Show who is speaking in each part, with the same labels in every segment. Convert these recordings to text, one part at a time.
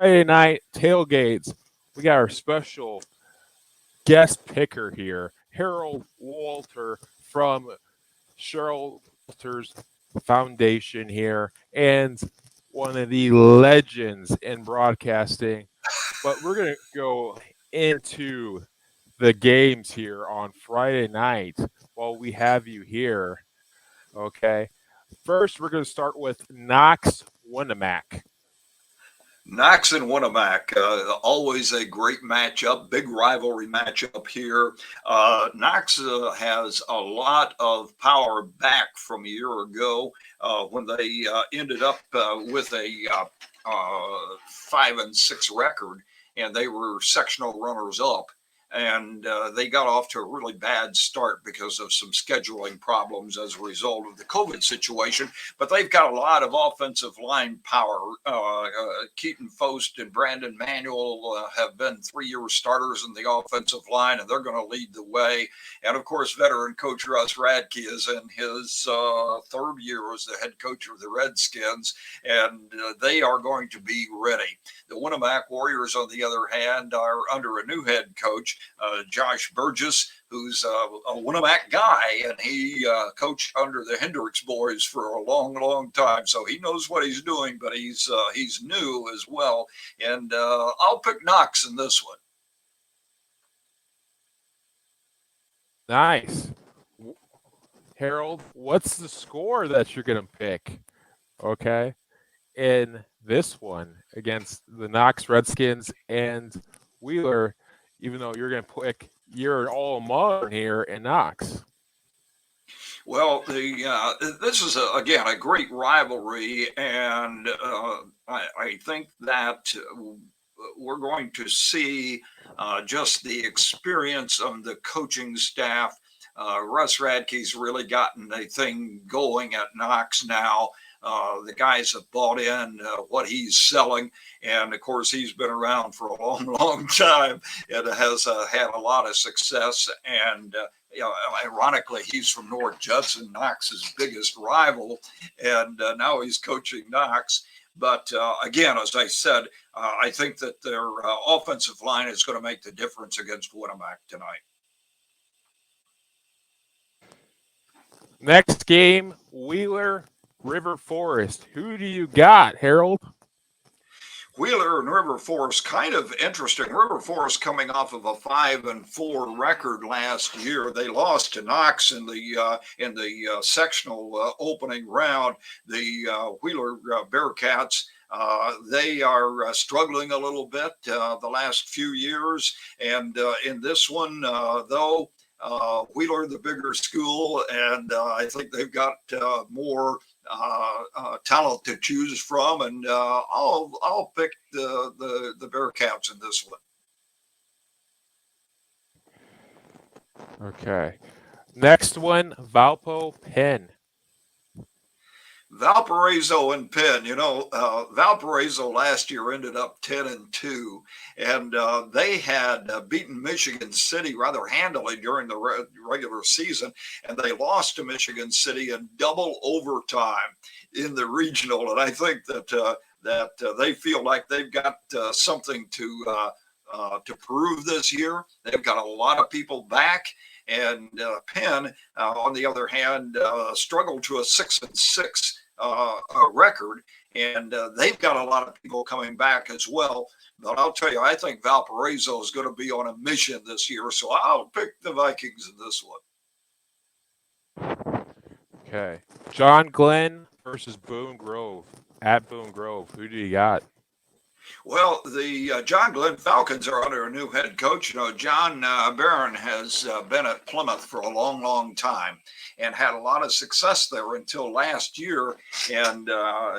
Speaker 1: Friday night tailgates. We got our special guest picker here, Harold Walter from Cheryl Walters Foundation here, and one of the legends in broadcasting. But we're going to go into the games here on Friday night while we have you here. Okay. First, we're going to start with Knox Winamac.
Speaker 2: Knox and Winamac, always a great matchup, big rivalry matchup here. Knox has a lot of power back from a year ago when they ended up with a 5-6 record, and they were sectional runners up. And they got off to a really bad start because of some scheduling problems as a result of the COVID situation. But they've got a lot of offensive line power. Keaton Fost and Brandon Manuel have been 3-year starters in the offensive line, and they're going to lead the way. And of course, veteran coach Russ Radke is in his third year as the head coach of the Redskins, and they are going to be ready. The Winamac Warriors, on the other hand, are under a new head coach, Josh Burgess, who's a Winamac guy, and he coached under the Hendricks boys for a long, long time. So he knows what he's doing, but he's new as well. And I'll pick Knox in this one.
Speaker 1: Nice. Harold, what's the score that you're going to pick? Okay. In this one against the Knox Redskins and Wheeler, even though you're going to pick your all modern here in Knox.
Speaker 2: Well, this is again a great rivalry, and I think that we're going to see just the experience of the coaching staff. Russ Radke's really gotten a thing going at Knox now. The guys have bought in what he's selling. And of course, he's been around for a long, long time and has had a lot of success. And ironically, he's from North Judson, Knox's biggest rival. And now he's coaching Knox. But again, as I said, I think that their offensive line is going to make the difference against Winamac tonight.
Speaker 1: Next game, Wheeler River Forest. Who do you got, Harold?
Speaker 2: Wheeler and River Forest, kind of interesting. River Forest coming off of a 5-4 record last year. They lost to Knox in the sectional opening round. The Wheeler Bearcats. They are struggling a little bit the last few years, and in this one, though. Wheeler, the bigger school, and I think they've got more talent to choose from, and I'll pick the Bearcats in this
Speaker 1: one. Okay. Next one, Valpo Penn.
Speaker 2: Valparaiso and Penn. Valparaiso last year ended up 10-2, and they had beaten Michigan City rather handily during the regular season, and they lost to Michigan City in double overtime in the regional. And I think that they feel like they've got something to prove this year. They've got a lot of people back. And Penn, on the other hand, struggled to a 6-6 record, and they've got a lot of people coming back as well. But I'll tell you, I think Valparaiso is going to be on a mission this year, so I'll pick the Vikings in this
Speaker 1: one. Okay. John Glenn versus Boone Grove at Boone Grove. Who do you got?
Speaker 2: Well, the John Glenn Falcons are under a new head coach. John Barron has been at Plymouth for a long, long time and had a lot of success there until last year. And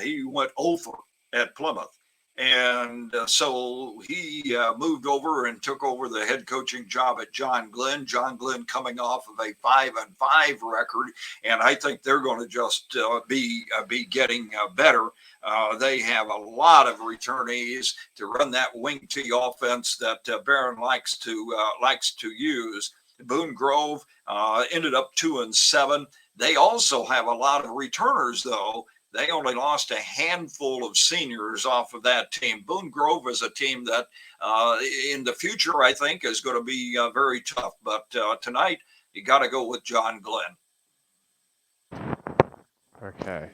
Speaker 2: he went over at Plymouth. And so he moved over and took over the head coaching job at John Glenn. John Glenn coming off of a 5-5 record, and I think they're going to just be getting better. They have a lot of returnees to run that wing T offense that Barron likes to use. Boone Grove ended up 2-7. They also have a lot of returners, though. they only lost a handful of seniors off of that team. Boone Grove is a team that in the future, I think, is going to be very tough. But tonight, you got to go with John Glenn.
Speaker 1: Okay.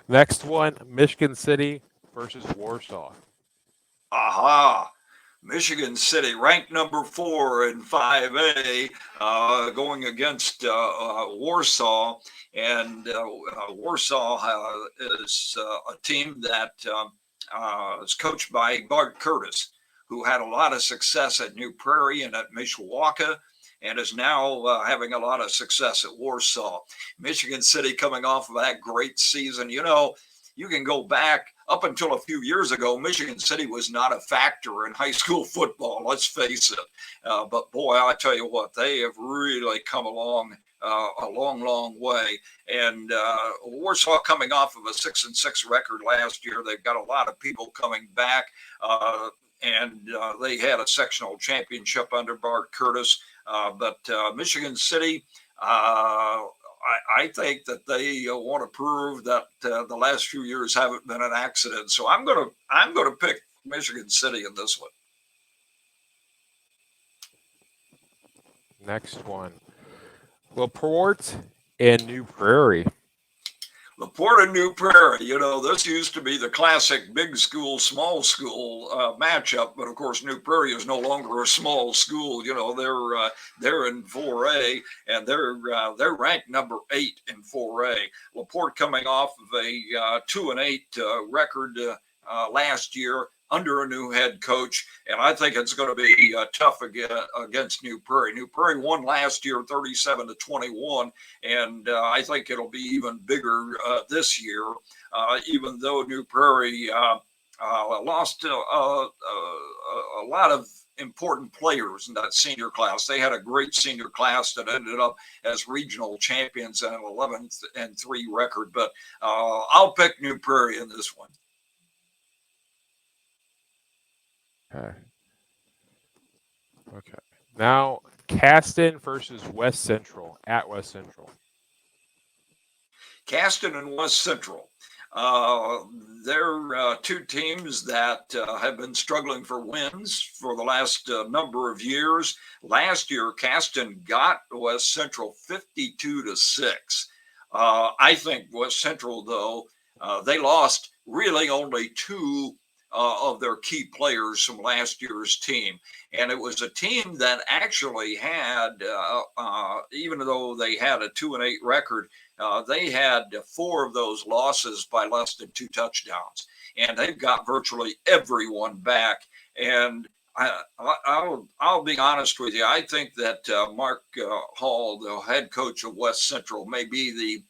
Speaker 1: Next one, Michigan City versus Warsaw.
Speaker 2: Aha. Michigan City, ranked number 4 in 5A, going against Warsaw. And Warsaw is a team that is coached by Bart Curtis, who had a lot of success at New Prairie and at Mishawaka, and is now having a lot of success at Warsaw. Michigan City coming off of that great season. You know, you can go back up until a few years ago, Michigan City was not a factor in high school football, let's face it. But boy, I tell you what, they have really come along a long way. And Warsaw coming off of a 6-6 record last year. They've got a lot of people coming back. And they had a sectional championship under Bart Curtis. But Michigan City, I think that they want to prove that the last few years haven't been an accident. So I'm gonna pick Michigan City in this one.
Speaker 1: Next one, LaPorte and New Prairie.
Speaker 2: LaPorte and New Prairie, you know, this used to be the classic big school, small school matchup, but of course New Prairie is no longer a small school. You know, they're in 4A, and they're ranked number 8 in 4A. LaPorte coming off of a 2-8 record last year under a new head coach, and I think it's going to be tough against New Prairie. New Prairie won last year 37-21, and I think it'll be even bigger this year, even though New Prairie lost a lot of important players in that senior class. They had a great senior class that ended up as regional champions and an 11-3 record, but I'll pick New Prairie in this one.
Speaker 1: Okay. Now, Caston versus West Central at West Central.
Speaker 2: Caston and West Central. They're two teams that have been struggling for wins for the last number of years. Last year, Caston got West Central 52-6. I think West Central, though, they lost really only 2 of their key players from last year's team. And it was a team that actually had, even though they had a 2-8 record, they had 4 of those losses by less than 2 touchdowns. And they've got virtually everyone back. And I'll be honest with you. I think that Mark Hall, the head coach of West Central, may be the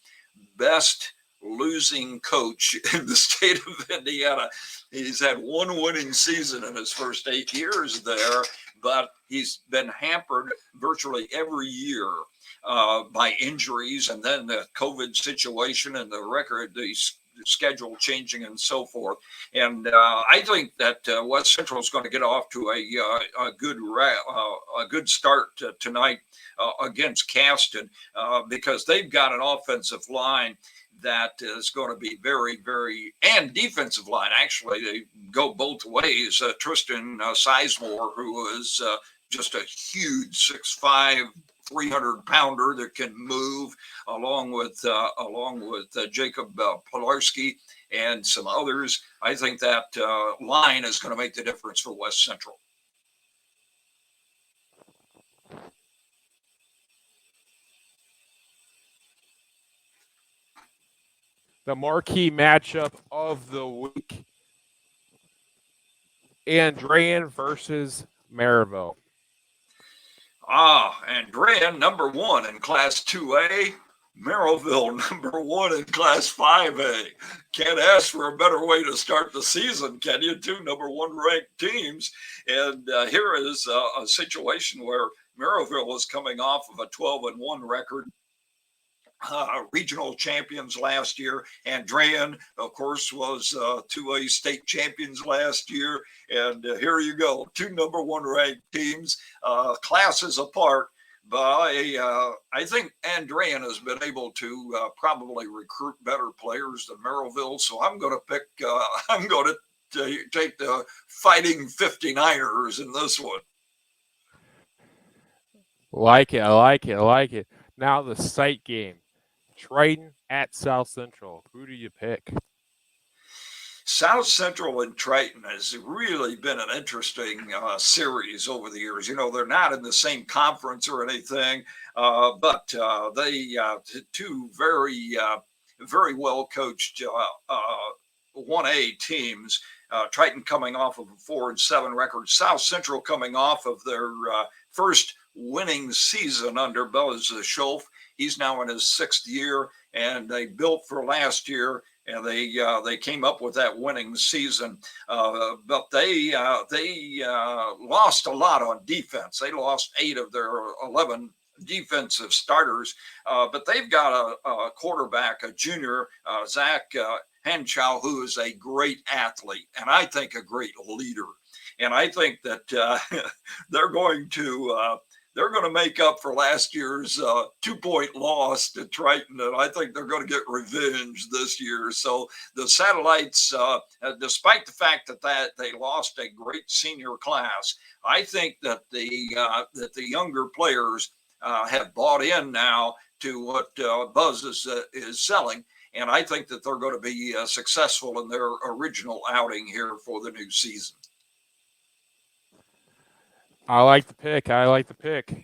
Speaker 2: best losing coach in the state of Indiana. He's had 1 winning season in his first 8 years there, but he's been hampered virtually every year by injuries, and then the COVID situation and the schedule changing and so forth. And I think that West Central is going to get off to a good start tonight against Caston because they've got an offensive line that is going to be very, very, and defensive line, actually, they go both ways. Tristan Sizemore, who is just a huge 6'5", 300-pounder that can move, along with Jacob Pilarski and some others. I think that line is going to make the difference for West Central.
Speaker 1: The marquee matchup of the week, Andrean versus Merrillville.
Speaker 2: Andrean, number 1 in Class 2A. Merrillville, number 1 in Class 5A. Can't ask for a better way to start the season, can you? 2 number 1 ranked teams. And here is a situation where Merrillville is coming off of a 12-1 record. Regional champions last year. Andrean, of course, was 2A state champions last year. And here you go, 2 number 1 ranked teams, classes apart. But I think Andrean has been able to probably recruit better players than Merrillville. So I'm going to pick. I'm going to take the Fighting 59ers in this one.
Speaker 1: Like it. I like it. I like it. Now the site game. Triton at South Central. Who do you pick?
Speaker 2: South Central and Triton has really been an interesting series over the years. You know, they're not in the same conference or anything, but they two very well coached 1A teams. Triton coming off of a 4-7 record. South Central coming off of their first winning season under Buzz Schulf. He's now in his 6th year, and they built for last year. And they came up with that winning season, but they lost a lot on defense. They lost 8 of their 11 defensive starters, but they've got a quarterback, a junior, Zach Henchow, who is a great athlete and I think a great leader. And I think that they're going to make up for last year's 2-point loss to Triton, and I think they're going to get revenge this year. So the Satellites, despite the fact that they lost a great senior class, I think that the younger players have bought in now to what Buzz is selling. And I think that they're going to be successful in their original outing here for the new season.
Speaker 1: I like the pick. I like the pick.